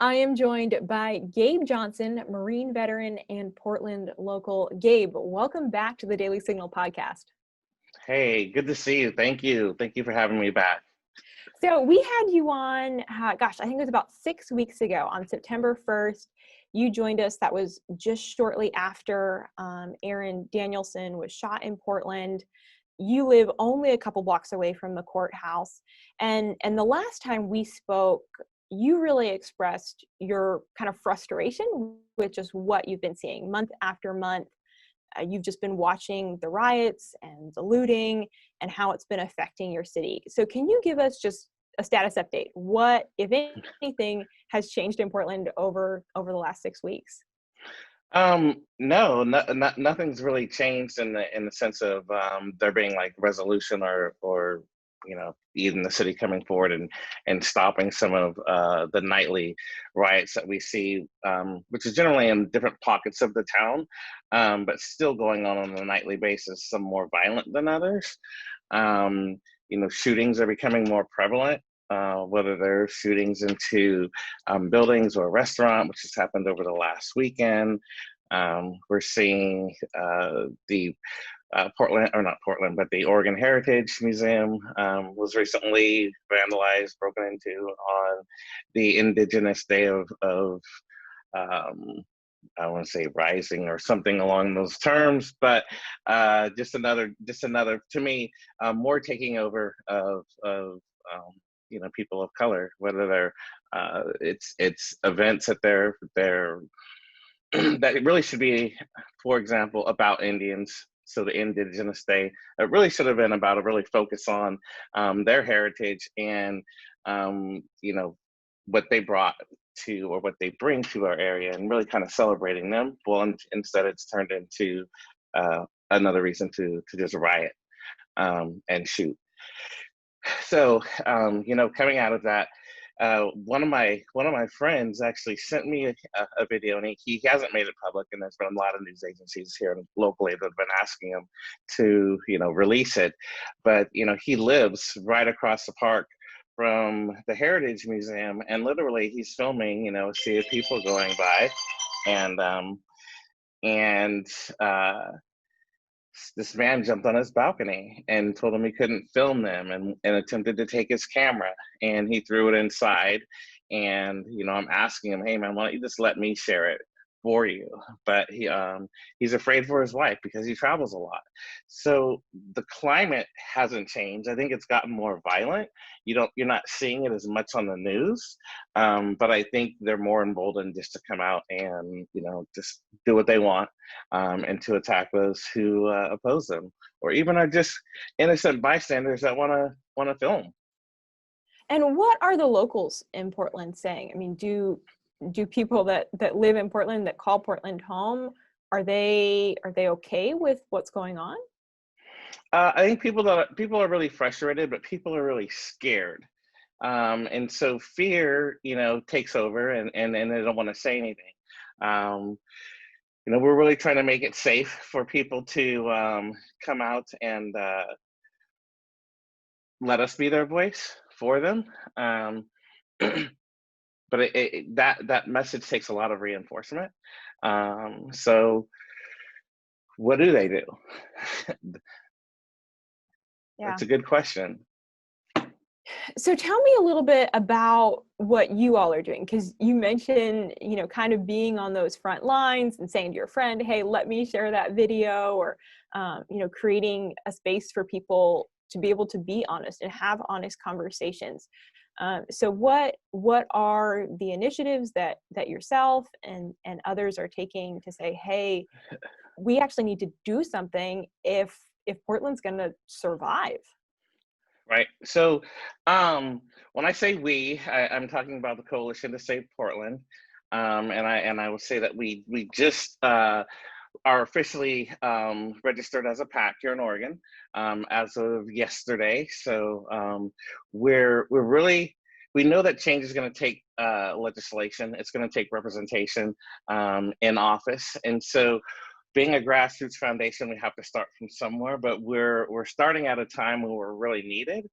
I am joined by Gabe Johnson, Marine veteran and Portland local. Gabe, welcome back to the Daily Signal podcast. Hey, good to see you. Thank you. Thank you for having me back. So we had you on, I think it was about 6 weeks ago on September 1st. You joined us. That was just shortly after Aaron Danielson was shot in Portland. You live only a couple blocks away from the courthouse. And the last time we spoke, you really expressed your kind of frustration with just what you've been seeing month after month. You've just been watching the riots and the looting and how it's been affecting your city. So can you give us just a status update? What, if anything, has changed in Portland over the last 6 weeks? No, nothing's really changed in the sense of there being like resolution or even the city coming forward and stopping some of the nightly riots that we see, which is generally in different pockets of the town, but still going on a nightly basis, some more violent than others. Shootings are becoming more prevalent, whether they're shootings into buildings or a restaurant, which has happened over the last weekend. We're seeing the but the Oregon Heritage Museum was recently vandalized, broken into on the Indigenous Day of I want to say rising or something along those terms, but just another to me more taking over of people of color, whether they're it's events that they're that it really should be, for example, about Indians. So the Indigenous Day, it really should have been about a really focus on their heritage and what they brought to or what they bring to our area, and really kind of celebrating them. Well, instead it's turned into another reason to just riot and shoot. So coming out of that, one of my friends actually sent me a video, and he hasn't made it public, and there's been a lot of news agencies here locally that have been asking him to release it, but he lives right across the park from the Heritage Museum, and literally he's filming a sea of people going by, and this man jumped on his balcony and told him he couldn't film them, and attempted to take his camera, and he threw it inside. And I'm asking him, hey man, why don't you just let me share it for you? But he's afraid for his life because he travels a lot. So the climate hasn't changed. I think it's gotten more violent. You're not seeing it as much on the news, but I think they're more emboldened just to come out and just do what they want, and to attack those who oppose them, or even are just innocent bystanders that want to film. And what are the locals in Portland saying? I mean, do people that live in Portland, that call Portland home, are they okay with what's going on? I think people are really frustrated, but people are really scared, and so fear takes over, and they don't want to say anything. We're really trying to make it safe for people to come out and let us be their voice for them. But that message takes a lot of reinforcement. So what do they do? Yeah. It's a good question. So tell me a little bit about what you all are doing, because you mentioned, kind of being on those front lines and saying to your friend, hey, let me share that video, or, creating a space for people to be able to be honest and have honest conversations. So what are the initiatives that yourself and others are taking to say, hey, we actually need to do something if Portland's going to survive? Right. So when I say I'm talking about the Coalition to Save Portland, and I will say that we just are officially registered as a PAC here in Oregon as of yesterday. So we know that change is going to take legislation. It's going to take representation in office, and so being a grassroots foundation, we have to start from somewhere, but we're starting at a time when we're really needed,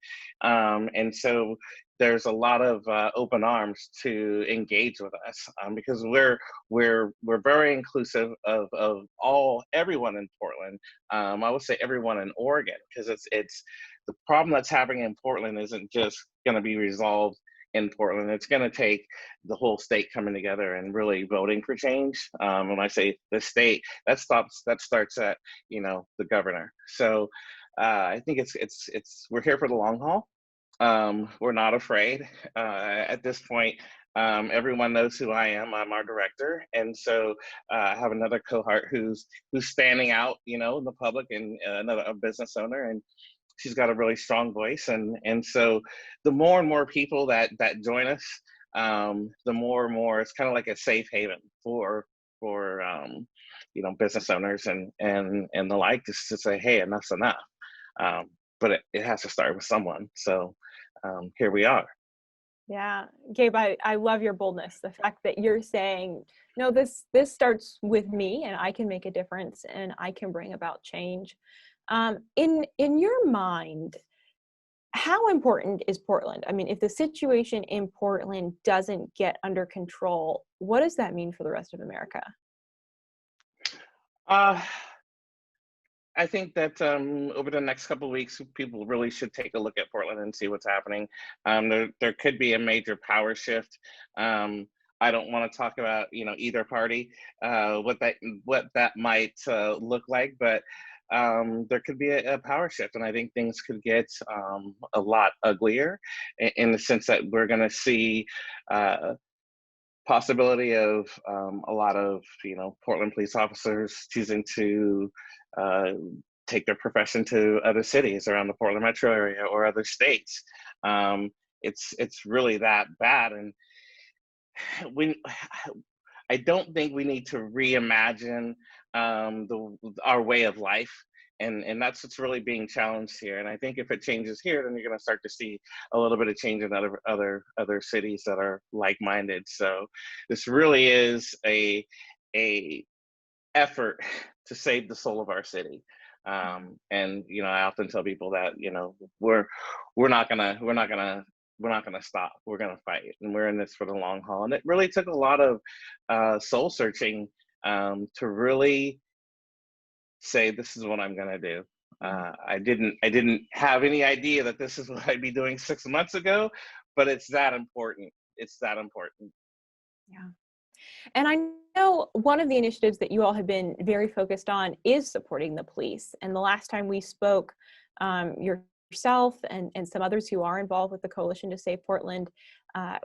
and so there's a lot of open arms to engage with us, because we're very inclusive of everyone in Portland. I would say everyone in Oregon, because it's the problem that's happening in Portland isn't just going to be resolved in Portland. It's going to take the whole state coming together and really voting for change. When I say the state, that starts at the governor. So I think it's we're here for the long haul. We're not afraid. At this point, everyone knows who I am. I'm our director, and so I have another cohort who's standing out, in the public, and another a business owner, and she's got a really strong voice, and so the more and more people that join us, the more and more it's kind of like a safe haven for business owners and the like, just to say, hey, enough's enough. But it has to start with someone. So here we are. Yeah, Gabe, I love your boldness. The fact that you're saying, no, this starts with me, and I can make a difference, and I can bring about change. In your mind, how important is Portland? I mean, if the situation in Portland doesn't get under control, what does that mean for the rest of America? Uh, I think that over the next couple of weeks, people really should take a look at Portland and see what's happening. There could be a major power shift. I don't want to talk about either party, what that might look like, but there could be a power shift, and I think things could get a lot uglier in the sense that we're going to see possibility of a lot of Portland police officers choosing to take their profession to other cities around the Portland metro area or other states. It's really that bad, and we I don't think we need to reimagine our way of life. And that's what's really being challenged here. And I think if it changes here, then you're going to start to see a little bit of change in other cities that are like-minded. So this really is a effort to save the soul of our city. And I often tell people that we're not gonna stop. We're gonna fight, and we're in this for the long haul. And it really took a lot of soul searching to really say, this is what I'm gonna do. I didn't have any idea that this is what I'd be doing 6 months ago, but it's that important. It's that important. Yeah. And I know one of the initiatives that you all have been very focused on is supporting the police. And the last time we spoke, yourself and some others who are involved with the Coalition to Save Portland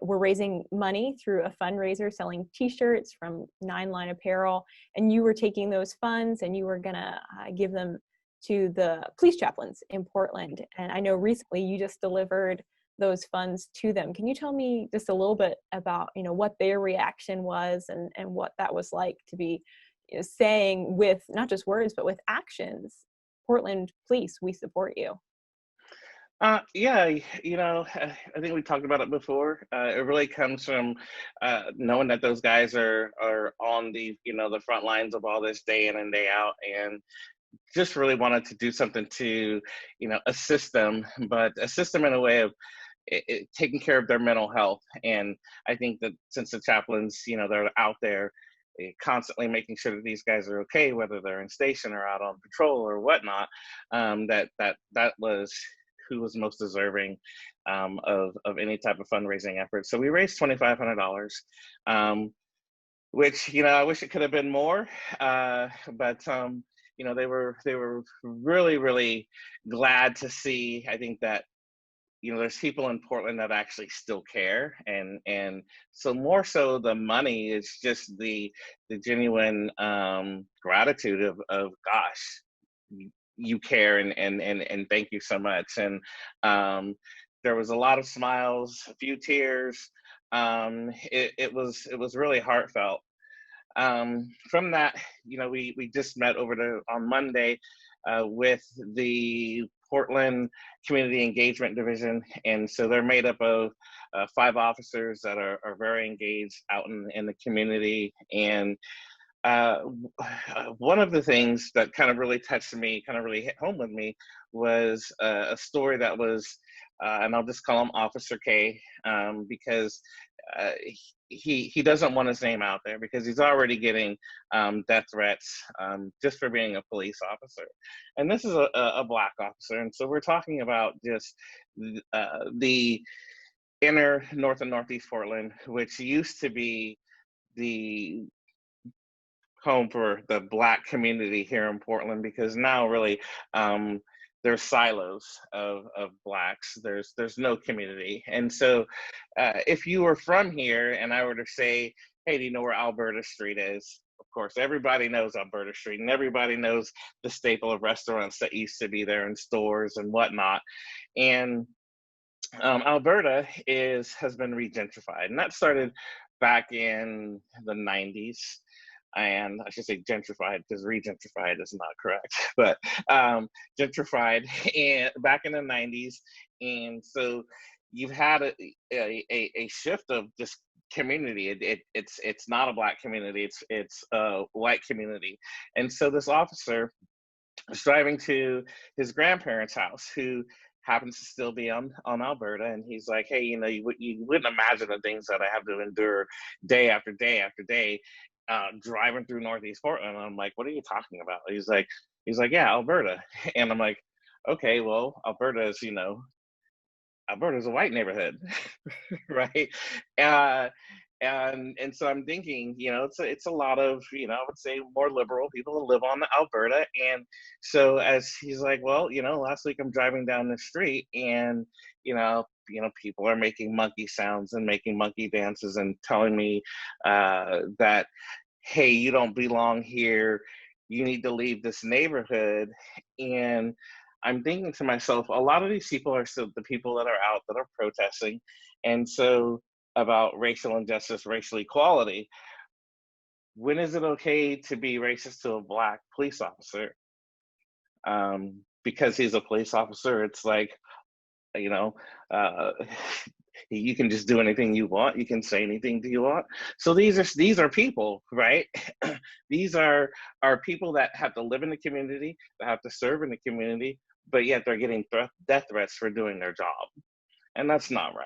were raising money through a fundraiser, selling T-shirts from 9 Line Apparel. And you were taking those funds and you were going to give them to the police chaplains in Portland. And I know recently you just delivered those funds to them. Can you tell me just a little bit about what their reaction was and what that was like to be saying with not just words but with actions, Portland police, we support you? Yeah, I think we talked about it before. It really comes from knowing that those guys are on the front lines of all this day in and day out, and just really wanted to do something to assist them, but assist them in a way of taking care of their mental health. And I think that since the chaplains, they're out there constantly making sure that these guys are okay, whether they're in station or out on patrol or whatnot, that was who was most deserving of any type of fundraising effort. So we raised $2,500, which I wish it could have been more, but they were really, really glad to see. I think that there's people in Portland that actually still care, and so more so the money is just the genuine gratitude of gosh, you care, and thank you so much. And there was a lot of smiles, a few tears. It was really heartfelt. From that, we just met on Monday with the Portland Community Engagement Division, and so they're made up of 5 officers that are very engaged out in the community. And one of the things that kind of really touched me, kind of really hit home with me, was a story that was, and I'll just call him Officer K, because uh, he doesn't want his name out there because he's already getting death threats just for being a police officer, and this is a black officer, and so we're talking about just the inner North and Northeast Portland, which used to be the home for the black community here in Portland, because now really there's silos of blacks. There's no community, and so if you were from here and I were to say, hey, do you know where Alberta Street is? Of course, everybody knows Alberta Street, and everybody knows the staple of restaurants that used to be there and stores and whatnot. And Alberta has been regentrified, and that started back in the 90s. And I should say gentrified because regentrified is not correct, but gentrified and back in the 90s. And so you've had a shift of this community. It's not a black community, it's a white community. And so this officer was driving to his grandparents' house, who happens to still be on Alberta, and he's like, hey, you wouldn't imagine the things that I have to endure day after day after day driving through Northeast Portland. And I'm like, what are you talking about? He's like, yeah, Alberta. And I'm like, okay, well, Alberta's a white neighborhood, right? Uh, and so I'm thinking, it's a lot of, I would say more liberal people who live on Alberta. And so as he's like, well, last week I'm driving down the street, and people are making monkey sounds and making monkey dances and telling me that, hey, you don't belong here, you need to leave this neighborhood. And I'm thinking to myself, a lot of these people are still the people that are out that are protesting, and so about racial injustice, racial equality. When is it okay to be racist to a black police officer? Because he's a police officer, it's like, you know, uh, you can just do anything you want. You can say anything you want. So these are people, right? These are people that have to live in the community, that have to serve in the community, but yet they're getting death threats for doing their job, and that's not right.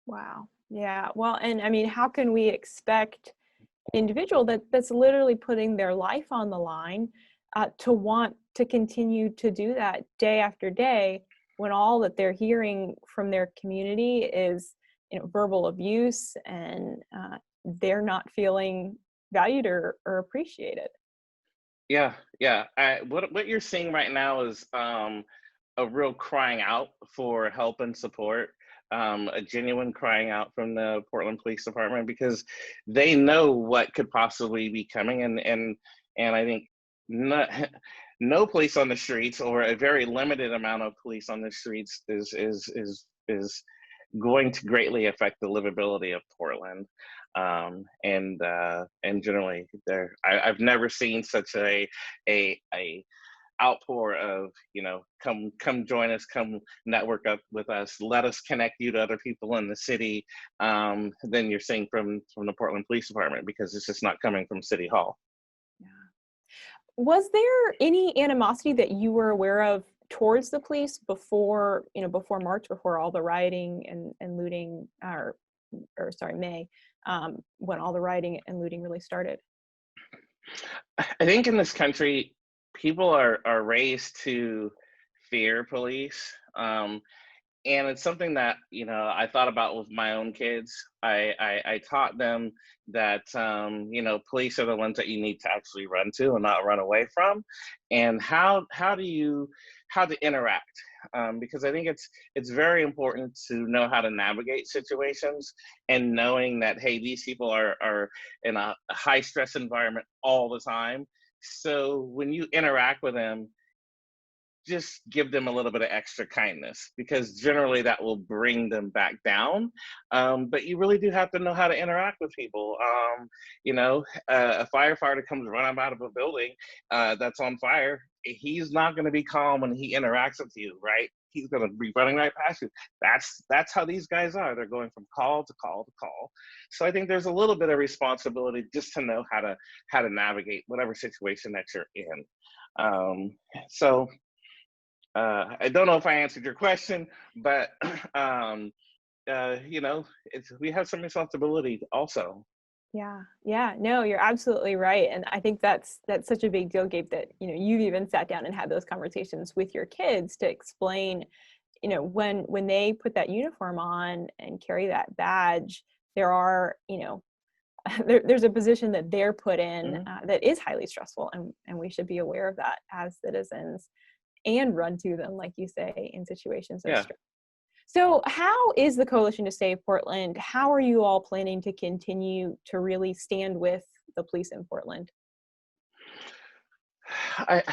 Wow. Yeah. Well, and I mean, how can we expect an individual that's literally putting their life on the line to want to continue to do that day after day, when all that they're hearing from their community is, verbal abuse, and they're not feeling valued or appreciated? Yeah, yeah. What you're seeing right now is a real crying out for help and support, a genuine crying out from the Portland Police Department, because they know what could possibly be coming, and I think no, no police on the streets, or a very limited amount of police on the streets, is going to greatly affect the livability of Portland. And generally, I've never seen such a outpour of, come join us, come network up with us, let us connect you to other people in the city, than you're seeing from the Portland Police Department, because it's just not coming from City Hall. Yeah. Was there any animosity that you were aware of towards the police before, before March, before all the rioting and looting, or sorry, May, when all the rioting and looting really started? I think in this country, people are raised to fear police. And it's something that, I thought about with my own kids. I taught them that, police are the ones that you need to actually run to and not run away from. And how to interact, because I think it's very important to know how to navigate situations, and knowing that, hey, these people are in a high stress environment all the time. So when you interact with them, just give them a little bit of extra kindness, because generally that will bring them back down. But you really do have to know how to interact with people. A firefighter comes running out of a building that's on fire. He's not going to be calm when he interacts with you, right? he's going to be running right past you. That's how these guys are. They're going from call to call to call. So I think there's a little bit of responsibility just to know how to navigate whatever situation that you're in. So I don't know if I answered your question, but we have some responsibility also. Yeah, no, you're absolutely right. And I think that's such a big deal, Gabe, that, you've even sat down and had those conversations with your kids to explain, when they put that uniform on and carry that badge, there are, there's a position that they're put in that is highly stressful, and we should be aware of that as citizens and run to them, like you say, in situations of stress. So how is the Coalition to Save Portland? How are you all planning to continue to really stand with the police in Portland? I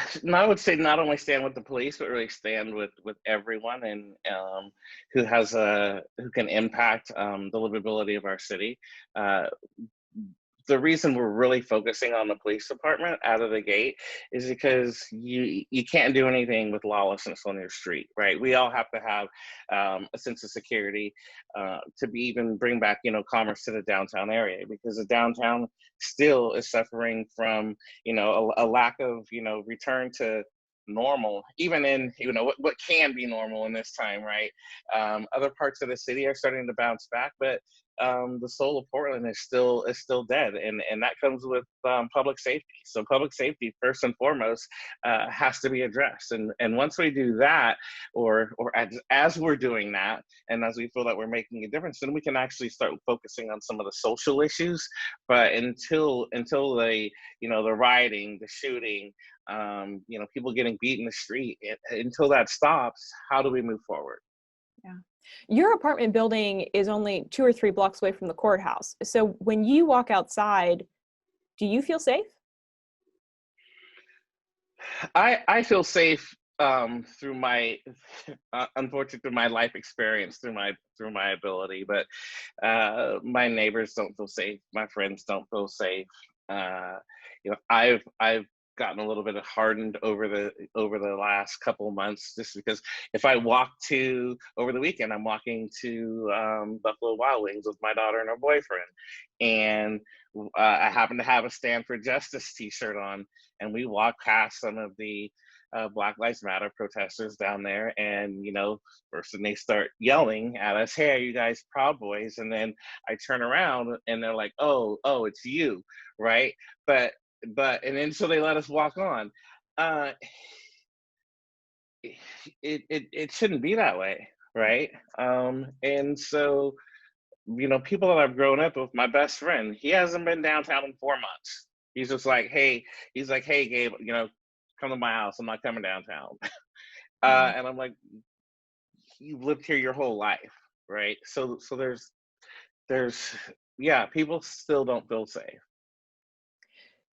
would say not only stand with the police, but really stand with everyone, and who can impact the livability of our city. The reason we're really focusing on the police department out of the gate is because you can't do anything with lawlessness on your street, right? We all have to have a sense of security to be even bring back, commerce to the downtown area, because the downtown still is suffering from, a lack of, return to normal, even in what can be normal in this time, right? Other parts of the city are starting to bounce back, but the soul of Portland is still dead, and that comes with public safety. So public safety, first and foremost, has to be addressed. And once we do that, or as we're doing that, and as we feel that we're making a difference, then we can actually start focusing on some of the social issues. But until the the rioting, the shooting, people getting beat in the street, until that stops, how do we move forward? Yeah. Your apartment building is only 2 or 3 blocks away from the courthouse. So when you walk outside, do you feel safe? I feel safe through my unfortunately through my life experience, through my ability, but my neighbors don't feel safe. My friends don't feel safe. I've gotten a little bit hardened over the last couple of months, just because if I walk to over the weekend, I'm walking to Buffalo Wild Wings with my daughter and her boyfriend, and I happen to have a Stand for Justice t-shirt on, and we walk past some of the Black Lives Matter protesters down there, and first they start yelling at us, "Hey, are you guys Proud Boys?" And then I turn around and they're like, "Oh, it's you," right? But and then so they let us walk on. Uh, it shouldn't be that way, right? And so people that I've grown up with, my best friend, he hasn't been downtown in 4 months. He's just like, hey, Gabe, come to my house. I'm not coming downtown. And I'm like, you've lived here your whole life, right? So there's yeah, people still don't feel safe.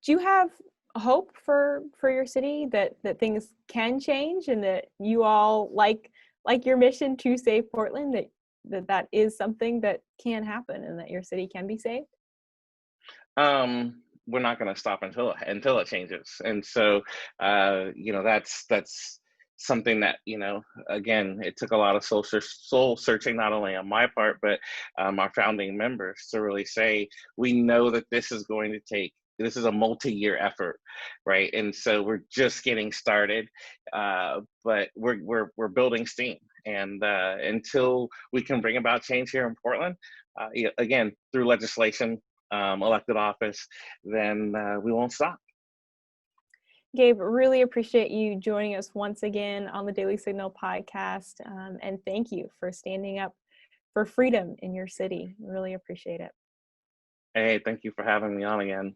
Do you have hope for your city that things can change, and that you all like your mission to save Portland, that is something that can happen and that your city can be saved? We're not going to stop until it changes, and so that's something that again, it took a lot of soul searching, not only on my part, but our founding members, to really say, we know that this is a multi-year effort, right? And so we're just getting started, but we're building steam, and until we can bring about change here in Portland, again, through legislation, elected office, then we won't stop. Gabe, really appreciate you joining us once again on the Daily Signal podcast, and thank you for standing up for freedom in your city. Really appreciate it. Hey, thank you for having me on again.